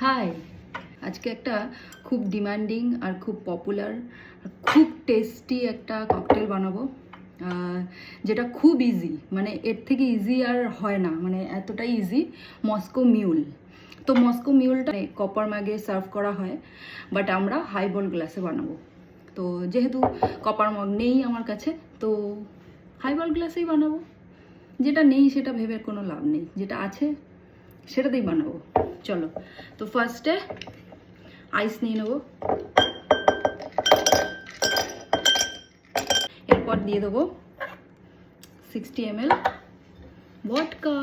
High, আজকে একটা খুব ডিমান্ডিং আর খুব পপুলার আর খুব টেস্টি একটা ককটেল বানাবো, যেটা খুব ইজি, মানে এর থেকে ইজি আর হয় না, মানে এতটাই ইজি। Moscow mule. তো মস্কো মিউলটা কপার ম্যাগে সার্ভ করা হয়, বাট আমরা হাইবল গ্লাসে বানাবো। তো যেহেতু কপার মগ নেই আমার কাছে, তো হাইবল গ্লাসেই বানাবো। যেটা নেই সেটা ভেবে কোনো লাভ নেই, যেটা আছে সেটাতেই বানাবো। চলো, তো ফার্স্টে আইস নিয়ে নেবো, এরপর দিয়ে দেবো 60 ml ভডকা।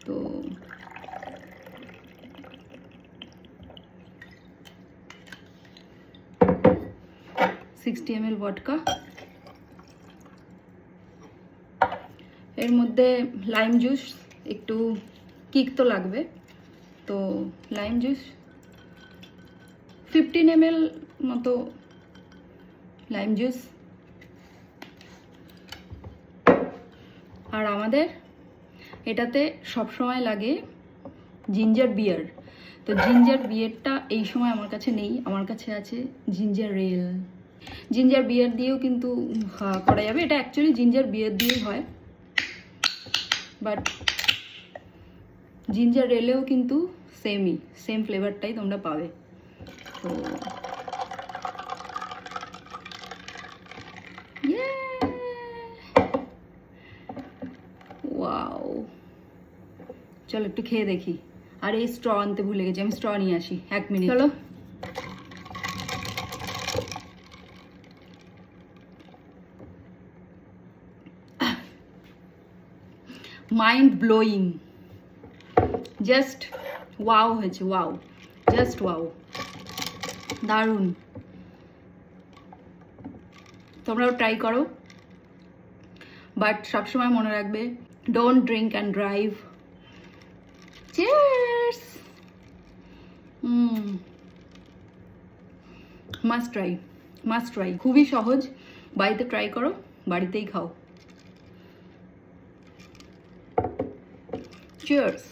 তো ভডকা, এর মধ্যে লাইম জুস, একটু কিক তো লাগবে, তো লাইম জুস 15 ml মতো লাইম জুস। আর আমাদের এটাতে সবসময় লাগে জিঞ্জার বিয়ার। তো জিঞ্জার বিয়ারটা এই সময় আমার কাছে নেই, আমার কাছে আছে জিঞ্জার রেল। জিঞ্জার বিয়ার দিয়েও কিন্তু করা যাবে, এটা অ্যাকচুয়ালি জিঞ্জার বিয়ার দিয়েই হয়, বাট জিঞ্জার রেলেও কিন্তু সেম ফ্লেভারটাই তোমরা পাবে। তো ওয়াও, চলো একটু খেয়ে দেখি। আর এই স্ট্র আনতে ভুলে গেছি, আমি স্ট্র নিয়ে আসি, 1 মিনিট। চলো, মাইন্ড ব্লোয়িং, জাস্ট ওয়াও হয়েছে, ওয়াও, জাস্ট ওয়াও, দারুণ। তোমরাও ট্রাই করো, বাট সবসময় মনে রাখবে, don't drink and drive. Cheers. Must try, খুবই সহজ, বাড়িতে ট্রাই করো, বাড়িতেই খাও। চিয়ার্স।